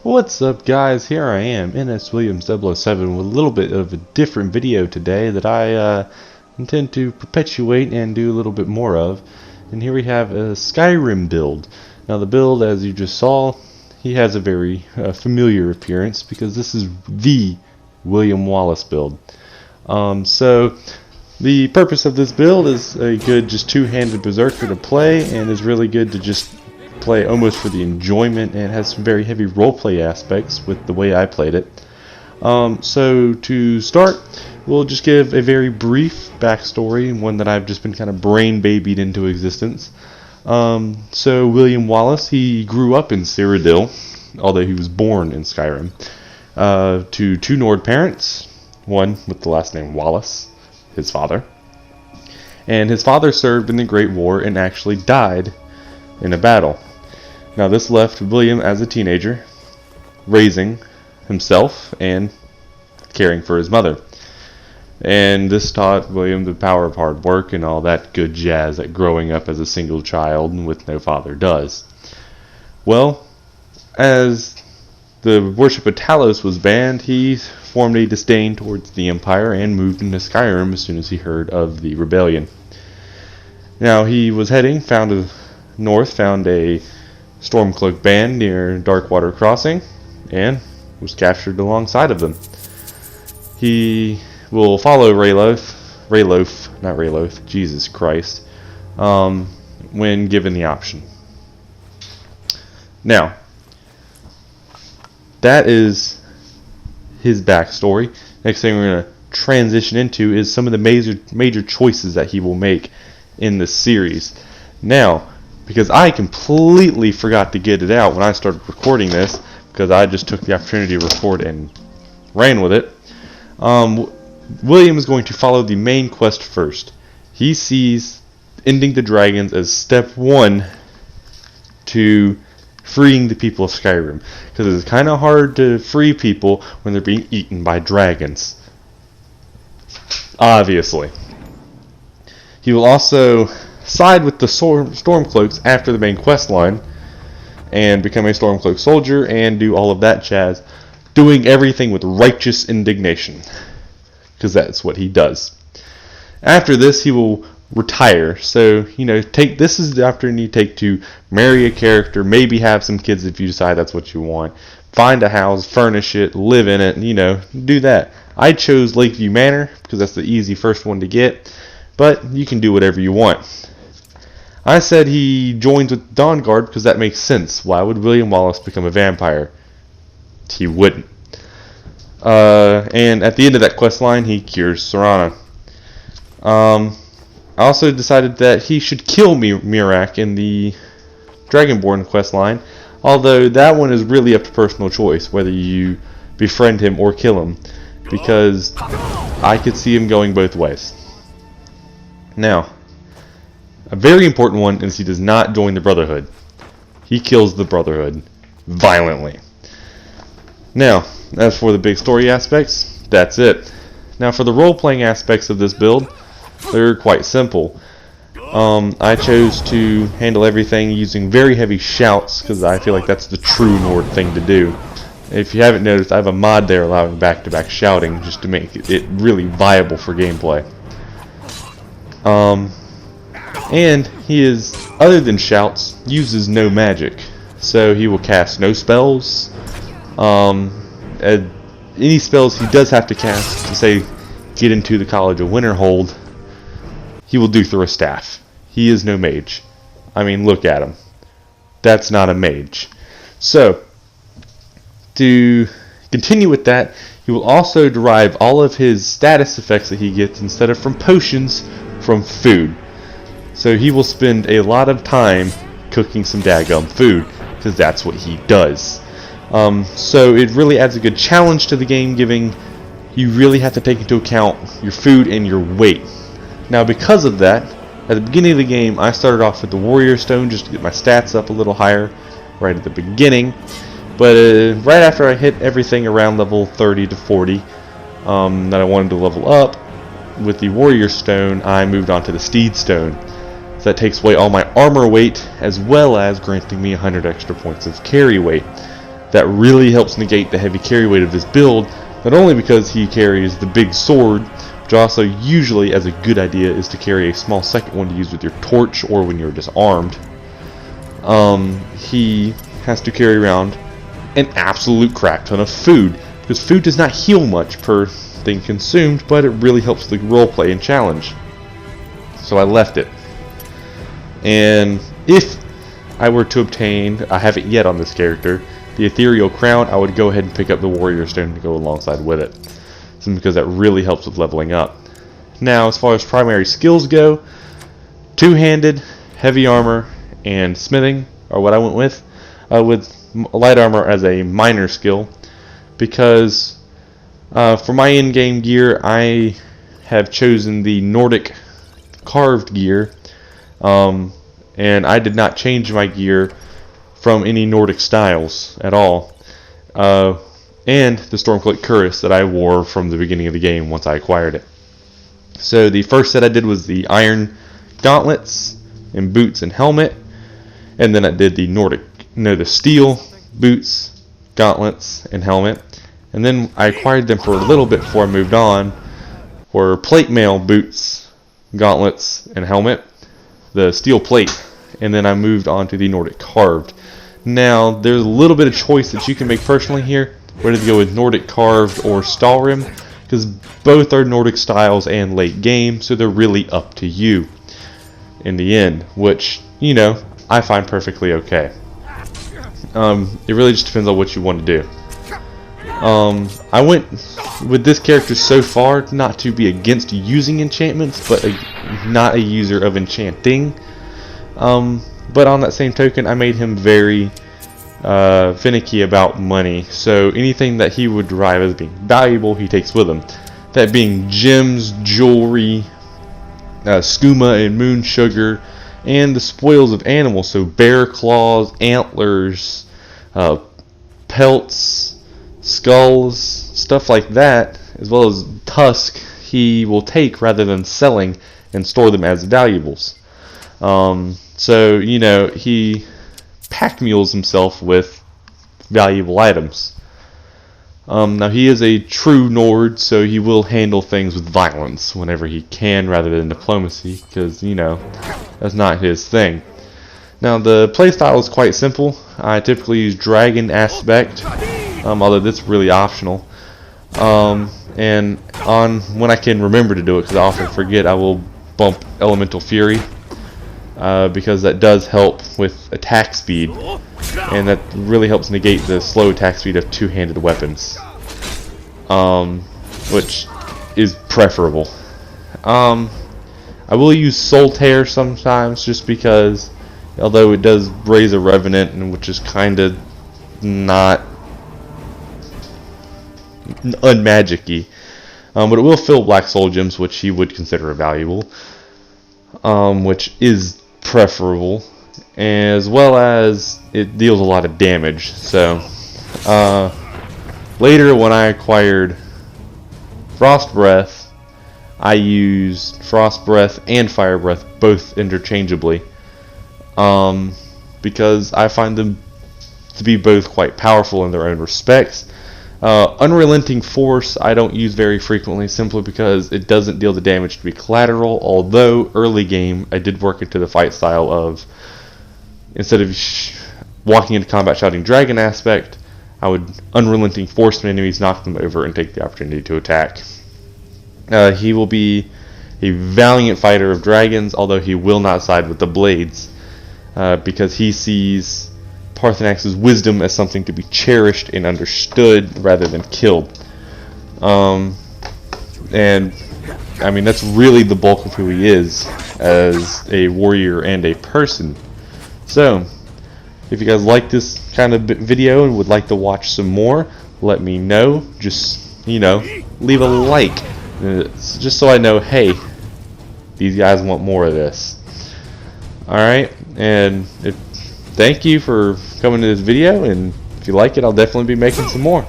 What's up, guys? Here I am, NS Williams 007, with a little bit of a different video today that I intend to perpetuate and do a little bit more of. And here we have a Skyrim build. Now the build, as you just saw, he has a very familiar appearance because this is the William Wallace build. So the purpose of this build is a good just two-handed berserker to play, and is really good to just play almost for the enjoyment, and has some very heavy roleplay aspects with the way I played it. So to start, we'll just give a very brief backstory, one that I've just been kind of brain babied into existence. So William Wallace, he grew up in Cyrodiil, although he was born in Skyrim, to two Nord parents, one with the last name Wallace, his father. And his father served in the Great War and actually died in a battle. Now this left William as a teenager, raising himself and caring for his mother. And this taught William the power of hard work and all that good jazz that growing up as a single child with no father does. Well, as the worship of Talos was banned, he formed a disdain towards the Empire and moved into Skyrim as soon as he heard of the rebellion. Now he was heading, found a Stormcloak band near Darkwater Crossing, and was captured alongside of them. He will follow Rayloaf, Jesus Christ, when given the option. Now, that is his backstory. Next thing we're going to transition into is some of the major choices that he will make in this series. Now, because I completely forgot to get it out when I started recording this, because I just took the opportunity to record and ran with it. William is going to follow the main quest first. He sees ending the dragons as step one to freeing the people of Skyrim, because it's kind of hard to free people when they're being eaten by dragons. Obviously. He will also side with the Stormcloaks after the main quest line and become a Stormcloak soldier and do all of that jazz, doing everything with righteous indignation, because that's what he does. After this, he will retire. So, this is the opportunity you take to marry a character, maybe have some kids if you decide that's what you want, find a house, furnish it, live in it, do that. I chose Lakeview Manor because that's the easy first one to get, but you can do whatever you want. I said he joins with Dawnguard because that makes sense. Why would William Wallace become a vampire? He wouldn't. And at the end of that quest line, he cures Serana. I also decided that he should kill Mirak in the Dragonborn quest line, although that one is really up to personal choice, whether you befriend him or kill him, because I could see him going both ways. Now, a very important one is he does not join the Brotherhood. He kills the Brotherhood violently. Now, as for the big story aspects, that's it. Now for the role-playing aspects of this build, they're quite simple. I chose to handle everything using very heavy shouts because I feel like that's the true Nord thing to do. If you haven't noticed, I have a mod there allowing back-to-back shouting just to make it really viable for gameplay. And he is, other than shouts, uses no magic. So he will cast no spells. Any spells he does have to cast to, say, get into the College of Winterhold, he will do through a staff. He is no mage. I mean, look at him. That's not a mage. So, to continue with that, he will also derive all of his status effects that he gets, instead of from potions, from food. So he will spend a lot of time cooking some daggum food, because that's what he does. So it really adds a good challenge to the game, giving you really have to take into account your food and your weight. Now because of that, at the beginning of the game, I started off with the Warrior Stone just to get my stats up a little higher right at the beginning. But right after I hit everything around level 30 to 40 that I wanted to level up, with the Warrior Stone, I moved on to the Steed Stone. So that takes away all my armor weight, as well as granting me 100 extra points of carry weight. that really helps negate the heavy carry weight of this build, not only because he carries the big sword, which also usually, as a good idea, is to carry a small second one to use with your torch or when you're disarmed. He has to carry around an absolute crap ton of food, because food does not heal much per thing consumed, but it really helps the roleplay and challenge. So I left it. And if I were to obtain, I haven't yet on this character, the ethereal crown, I would go ahead and pick up the warrior stone to go alongside with it, simply because that really helps with leveling up. Now, as far as primary skills go, two-handed, heavy armor, and smithing are what I went with light armor as a minor skill, because for my in-game gear, I have chosen the Nordic carved gear, and I did not change my gear from any Nordic styles at all, and the Stormcloak cuirass that I wore from the beginning of the game once I acquired it. So the first set I did was the iron gauntlets and boots and helmet, and then I did the steel boots, gauntlets, and helmet, and then I acquired them for a little bit before I moved on for plate mail boots, gauntlets, and helmet, the steel plate, and then I moved on to the Nordic carved. Now, there's a little bit of choice that you can make personally here, whether to go with Nordic carved or Skyrim, because both are Nordic styles and late game, so they're really up to you in the end, which, you know, I find perfectly okay. It really just depends on what you want to do. I went with this character so far not to be against using enchantments, but not a user of enchanting. But on that same token, I made him very finicky about money. So anything that he would derive as being valuable, he takes with him. That being gems, jewelry, skooma and moon sugar, and the spoils of animals. So bear claws, antlers, pelts, skulls, stuff like that, as well as tusk, he will take rather than selling and store them as valuables. So, you know, he pack mules himself with valuable items. Now, he is a true Nord, so he will handle things with violence whenever he can rather than diplomacy, because, you know, that's not his thing. Now, the playstyle is quite simple. I typically use Dragon Aspect, although that's really optional. And when I can remember to do it, because I often forget, I will bump Elemental Fury, because that does help with attack speed, and that really helps negate the slow attack speed of two-handed weapons, which is preferable. I will use Soul Tear sometimes, just because, although it does raise a Revenant, and which is kind of not unmagic-y, but it will fill Black Soul Gems, which he would consider valuable, which is preferable, as well as it deals a lot of damage. So later, when I acquired Frost Breath, I used Frost Breath and Fire Breath both interchangeably, because I find them to be both quite powerful in their own respects. Unrelenting Force I don't use very frequently, simply because it doesn't deal the damage to be collateral, although early game I did work into the fight style of, instead of walking into combat shouting Dragon Aspect, I would Unrelenting Force my enemies, knock them over, and take the opportunity to attack. He will be a valiant fighter of dragons, although he will not side with the blades, because he sees Parthenax's wisdom as something to be cherished and understood rather than killed. And I mean, that's really the bulk of who he is as a warrior and a person. So if you guys like this kind of video and would like to watch some more, let me know. Just, you know, leave a like, just so I know, hey, these guys want more of this. Alright, and thank you for coming to this video, and if you like it, I'll definitely be making some more.